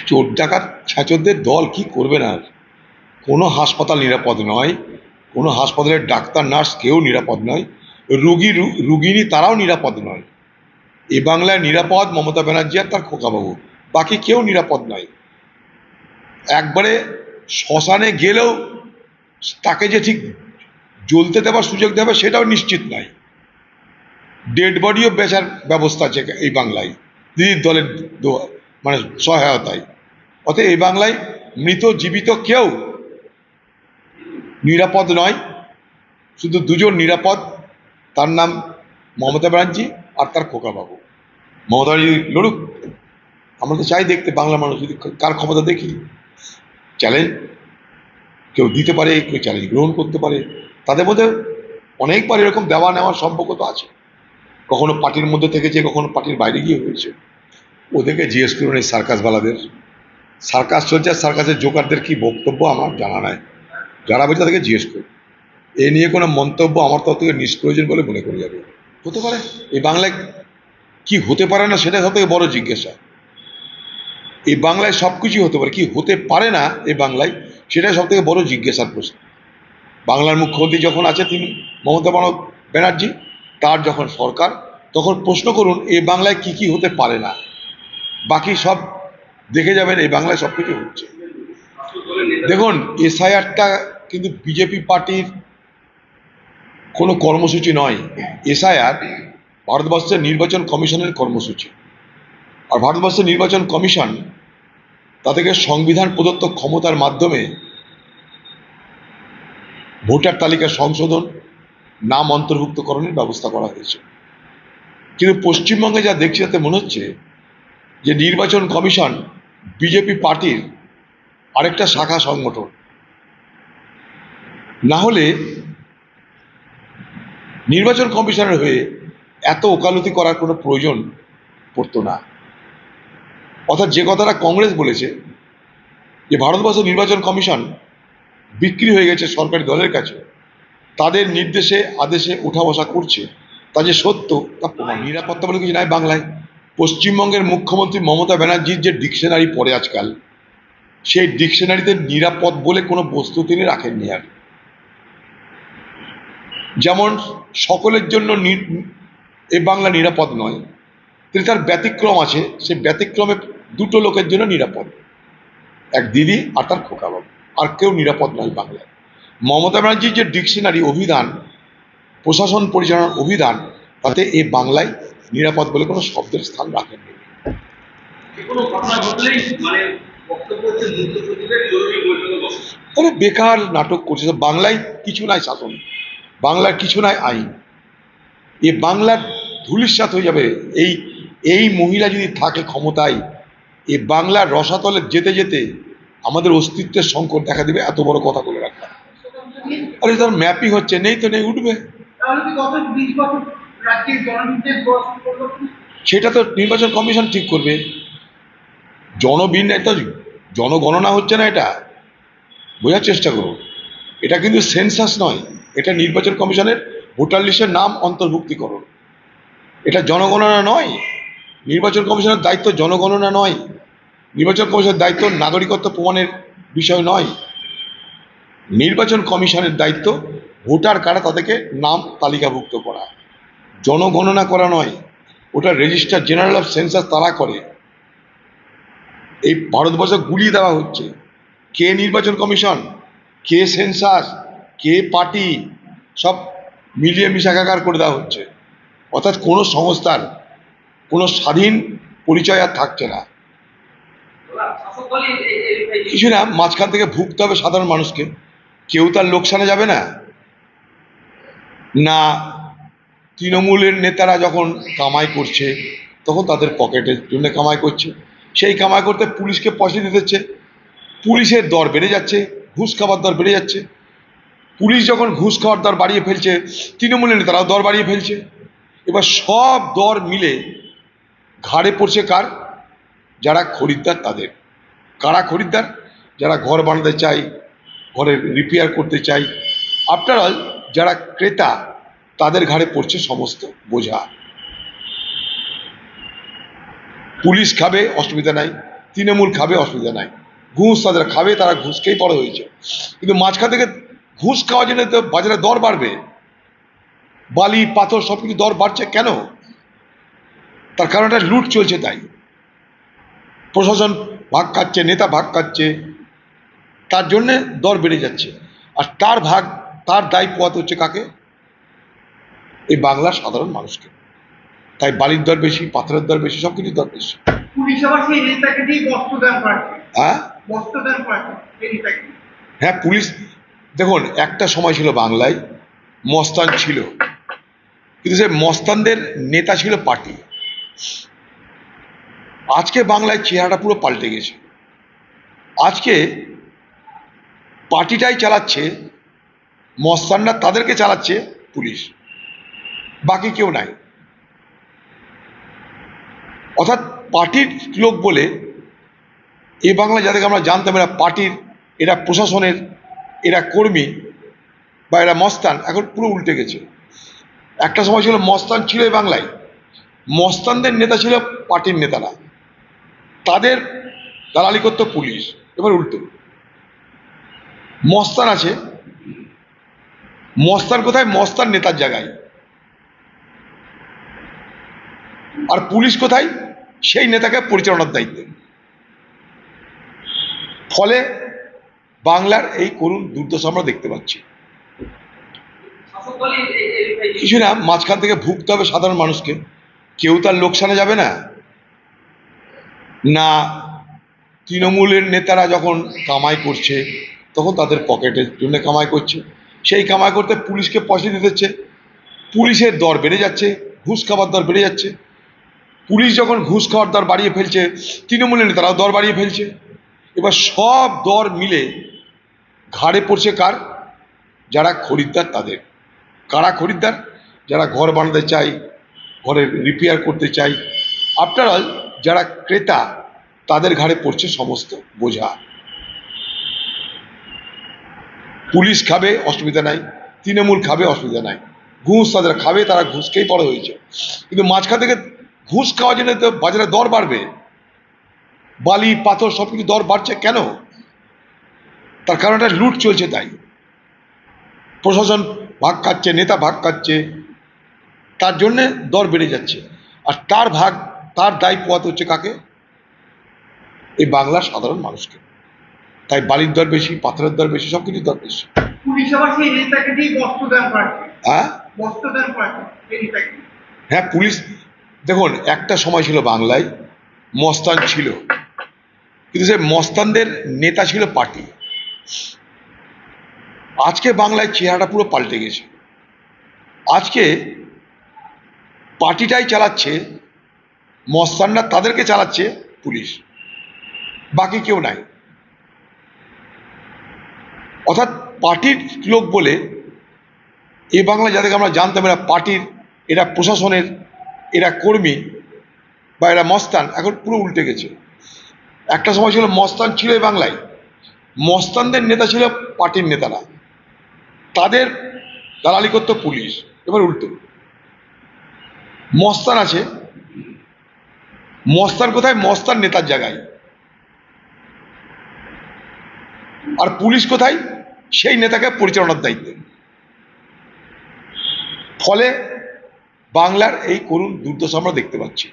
চোর ডাকাত ছাঁচোরদের দল কি করবে না? কোনো হাসপাতাল নিরাপদ নয়, কোনো হাসপাতালের ডাক্তার নার্স কেউ নিরাপদ নয়, রুগিনী তারাও নিরাপদ নয়। এ বাংলায় নিরাপদ মমতা ব্যানার্জি আর তার খোকাবাবু, বাকি কেউ নিরাপদ নয়। একবারে শ্মশানে গেলেও তাকে যে ঠিক জ্বলতে দেওয়ার সুযোগ দেবে সেটাও নিশ্চিত নয়। ডেড বডিও বেচার ব্যবস্থা আছে এই বাংলায় দিদির দলের মানে সহায়তায়। অতএব এই বাংলায় মৃত জীবিত কেউ নিরাপদ নয়, শুধু দুজন নিরাপদ, তার নাম মমতা ব্যানার্জি আর তার খোকাবাবু। মমতা ব্যানার্জি লড়ুক, আমরা তো চাই দেখতে বাংলা মানুষ যদি কার ক্ষমতা দেখি। চ্যালেঞ্জ কেউ দিতে পারে, কেউ চ্যালেঞ্জ গ্রহণ করতে পারে, তাদের মধ্যে অনেকবার এরকম দেওয়া নেওয়ার সম্পর্ক তো আছে। কখনো পার্টির মধ্যে থেকেছে, কখনো পার্টির বাইরে গিয়ে হয়েছে। ওদেরকে জিজ্ঞেস করুন এই সার্কাসওয়ালাদের, সার্কাস চলছে, সার্কাসের জোকারদের কি বক্তব্য আমার জানা নাই। যারা বলছে তাদেরকে জিজ্ঞেস করুন। এ নিয়ে কোনো মন্তব্য আমার তরফ থেকে নিষ্প্রয়োজন বলে মনে করে যাবে। হতে পারে এই বাংলায় কি হতে পারে না সেটা সব থেকে বড় জিজ্ঞাসা। এই বাংলায় সব কিছুই হতে পারে, কি হতে পারে না এই বাংলায় সেটাই সব থেকে বড় জিজ্ঞাসার প্রশ্ন। বাংলার মুখ্যমন্ত্রী যখন আছে তিনি মমতা ব্যানার্জি, তার যখন সরকার, তখন প্রশ্ন করুন এই বাংলায় কি কি হতে পারে না, বাকি সব দেখে যাবেন এই বাংলায় সব কিছু হচ্ছে। দেখুন এসআইআরটা কিন্তু বিজেপি পার্টির কোনো কর্মসূচি নয়। এসআইআর ভারতবর্ষের নির্বাচন কমিশনের কর্মসূচি। আর ভারতবর্ষের নির্বাচন কমিশন তাদেরকে সংবিধান প্রদত্ত ক্ষমতার মাধ্যমে ভোটার তালিকা সংশোধন, নাম অন্তর্ভুক্তকরণের ব্যবস্থা করা হয়েছে। কিন্তু পশ্চিমবঙ্গে যা দেখছি তাতে মনে হচ্ছে যে নির্বাচন কমিশন বিজেপি পার্টির আরেকটা শাখা সংগঠন। না হলে নির্বাচন কমিশনের হয়ে এত ওকালতি করার কোনো প্রয়োজন পড়তো না। অর্থাৎ যে কথাটা কংগ্রেস বলেছে যে ভারতবর্ষের নির্বাচন কমিশন বিক্রি হয়ে গেছে সরকারি দলের কাছে, তাদের নির্দেশে আদেশে উঠা বসা করছে, তা যে সত্য তা প্রমাণ। নিরাপত্তা বলে কিছু নাই বাংলায়। পশ্চিমবঙ্গের মুখ্যমন্ত্রী মমতা ব্যানার্জির যে ডিকশনারি পড়ে আজকাল, সেই ডিকশনারিতে নিরাপদ বলে কোনো বস্তু তিনি রাখেননি। আর যেমন সকলের জন্য এই বাংলা নিরাপদ নয়, তিনি তার ব্যতিক্রম আছে, সেই ব্যতিক্রমে দুটো লোকের জন্য নিরাপদ, এক দিদি আর তার খোকাবাবু, আর কেউ নিরাপদ নয় বাংলায়। মমতা ব্যানার্জির যে ডিকশনারি অভিধান, প্রশাসন পরিচালনার অভিধান, তাতে এই বাংলায় নিরাপদ বলে কোনো শব্দের স্থান রাখেননি। বেকার নাটক করছে। বাংলায় কিছু নাই শাসন, বাংলার কিছু নাই আইন, এ বাংলার ধূলিসাৎ হয়ে যাবে। এই মহিলা যদি থাকে ক্ষমতায়, এ বাংলার রসাতলে যেতে যেতে আমাদের অস্তিত্বের সংকট দেখা দেবে। এত বড় কথা বলে রাখলাম। আরে তার ম্যাপিং হচ্ছে, নেই তো নেই, উঠবে। সেটা তো নির্বাচন কমিশন ঠিক করবে। জনবিন্যাস তো, জনগণনা হচ্ছে না, এটা বোঝার চেষ্টা করুন। এটা কিন্তু সেন্সাস নয়, এটা নির্বাচন কমিশনের ভোটার লিস্টের নাম অন্তর্ভুক্তিকরণ। এটা জনগণনা নয়। নির্বাচন কমিশনের দায়িত্ব জনগণনা নয়, নির্বাচন কমিশনের দায়িত্ব নাগরিকত্ব প্রমাণের বিষয় নয়। নির্বাচন কমিশনের দায়িত্ব ভোটার কারা তাদেরকে নাম তালিকাভুক্ত করা, জনগণনা করা নয়। ওটা রেজিস্টার জেনারেল অফ সেন্সাস তারা করে। এই ভারতবর্ষে গুলিয়ে দেওয়া হচ্ছে কে নির্বাচন কমিশন, কে সেন্সাস, কে পার্টি, সব মিলিয়ে মিশাকার করে দেওয়া হচ্ছে। অর্থাৎ কোনো সংস্থার কোনো স্বাধীন পরিচয় আর থাকছে না। কিছু না, মাঝখান থেকে ভুগতে হবে সাধারণ মানুষকে। কেউ তার লোকসানে যাবে না। না তৃণমূলের নেতারা যখন কামাই করছে তখন তাদের পকেটের জন্য কামাই করছে, সেই কামাই করতে পুলিশকে পয়সা দিতে হচ্ছে, পুলিশের দর বেড়ে যাচ্ছে, ঘুষ খাওয়ার দর বেড়ে যাচ্ছে। পুলিশ যখন ঘুষ খাওয়ার দর বাড়িয়ে ফেলছে, তৃণমূলের নেতারাও দর বাড়িয়ে ফেলছে। এবার সব দর মিলে ঘাড়ে পড়ছে কার? যারা খরিদ্দার তাদের। কারা খরিদ্দার? যারা ঘর বানাতে চায়, ঘরের রিপেয়ার করতে চায়, আফটার অল যারা ক্রেতা, তাদের ঘাড়ে পড়ছে সমস্ত বোঝা। পুলিশ খাবে, অসুবিধা নাই, তৃণমূল খাবে, অসুবিধা নাই। ঘুষ তাদের খাবে, তারা ঘুষ খেয়েই বড় হয়েছে। কিন্তু মাঝখান থেকে ঘুষ খাওয়ার জন্য তো বাজারে দর বাড়বে, বালি পাথর সবকিছু দর বাড়ছে কেন? তার কারণ একটা লুট চলছে, তাই প্রশাসন ভাগ খাচ্ছে, নেতা ভাগ খাচ্ছে, তার জন্যে দর বেড়ে যাচ্ছে। আর তার দায় পোয়াতে হচ্ছে কাকে? এই বাংলার সাধারণ মানুষকে। তাই বালির দর বেশি, পাথরের দর বেশি, সবকিছু দর বেশি। পুলিশ আবার সেই নেতাকে দিয়ে বস্ত্রদান করাচ্ছে। হ্যাঁ বস্ত্রদান করাচ্ছে এই নেতাকে। হ্যাঁ, পুলিশ দেখুন, একটা সময় ছিল বাংলায় মস্তান ছিল, কিন্তু সে মস্তানদের নেতা ছিল পার্টি। আজকে বাংলায় চেহারাটা পুরো পাল্টে গেছে। আজকে পার্টিটাই চালাচ্ছে, মস্তানরা তাদেরকে চালাচ্ছে পুলিশ, বাকি কেউ নাই। অর্থাৎ পার্টির লোক বলে এই বাংলা যাদেরকে আমরা জানতাম এরা পার্টির, এরা প্রশাসনের, এরা কর্মী বা এরা মস্তান, এখন পুরো উল্টে গেছে। একটা সময় ছিল মস্তান ছিল এই বাংলায়, মস্তানদের নেতা ছিল পার্টির নেতারা, তাদের দালালি করতো পুলিশ। এবার উল্টো, মস্তান আছে, মস্তান কোথায়? মস্তান নেতার জায়গায়। আর পুলিশ কোথায়? সেই নেতাকে পরিচালনার দায়িত্বে। ফলে বাংলার এই করুণ দুর্দশা আমরা দেখতে পাচ্ছি। কিছু না, মাঝখান থেকে ভুগতে হবে সাধারণ মানুষকে। কেউ তার লোকসানে যাবে না। না, তৃণমূলের নেতারা যখন কামাই করছে তখন তাদের পকেটের জন্য কামাই করছে, সেই কামাই করতে পুলিশকে পয়সা দিতে হচ্ছে, পুলিশের দর বেড়ে যাচ্ছে, ঘুষ খাওয়ার দর বেড়ে যাচ্ছে। পুলিশ যখন ঘুষ খাওয়ার দর বাড়িয়ে ফেলছে, তৃণমূলের নেতারাও দর বাড়িয়ে ফেলছে। এবার সব দর মিলে ঘাড়ে পড়ছে কার? যারা খরিদ্দার তাদের। কারা খরিদ্দার? যারা ঘর বানাতে চায়, ঘরের রিপেয়ার করতে চায়, আফটার অল যারা ক্রেতা, তাদের ঘাড়ে পড়ছে সমস্ত বোঝা। পুলিশ খাবে, অসুবিধা নাই, তৃণমূল খাবে, অসুবিধা নাই। ঘুষ তাদের খাবে, তারা ঘুষ খেয়েই বড় হয়েছে। কিন্তু মাঝখান থেকে ঘুষ খাওয়ার জন্য তো বাজারে দর বাড়বে, বালি পাথর সবকিছু দর বাড়ছে কেন? তার কারণ একটা লুট চলছে, তাই প্রশাসন ভাগ খাচ্ছে, নেতা ভাগ খাচ্ছে, তার জন্যে দর বেড়ে যাচ্ছে। আর তার দায় পোয়াতে হচ্ছে কাকে? এই বাংলার সাধারণ মানুষকে। তাই বালির দর বেশি, পাথরের দর বেশি, সবকিছু দর বেশি। পুলিশ আবার সেই নেতাকে দিয়ে বস্ত্রদান করাচ্ছে। হ্যাঁ বস্ত্রদান করাচ্ছে এই নেতাকে। হ্যাঁ, পুলিশ দেখুন, একটা সময় ছিল বাংলায় মস্তান ছিল, কিন্তু সে মস্তানদের নেতা ছিল পার্টি। আজকে বাংলায় চেহারাটা পুরো পাল্টে গেছে। আজকে পার্টিটাই চালাচ্ছে, মস্তানরা তাদেরকে চালাচ্ছে পুলিশ, বাকি কেউ নাই। অর্থাৎ পার্টির লোক বলে এই বাংলা যাদেরকে আমরা জানতাম এরা পার্টির, এরা প্রশাসনের, এরা কর্মী বা এরা মস্তান, এখন পুরো উল্টে গেছে। একটা সময় ছিল মস্তান ছিল এই বাংলায়, মস্তানদের নেতা ছিল পার্টির নেতারা, তাদের দালালি করতো পুলিশ। এবার উল্টো, মস্তান আছে, মস্তান কোথায়? মস্তান নেতার জায়গায়। আর পুলিশ কোথায়? সেই নেতাকে পরিচালনার দায়িত্বে। ফলে বাংলার এই করুণ দুর্দশা আমরা দেখতে পাচ্ছি।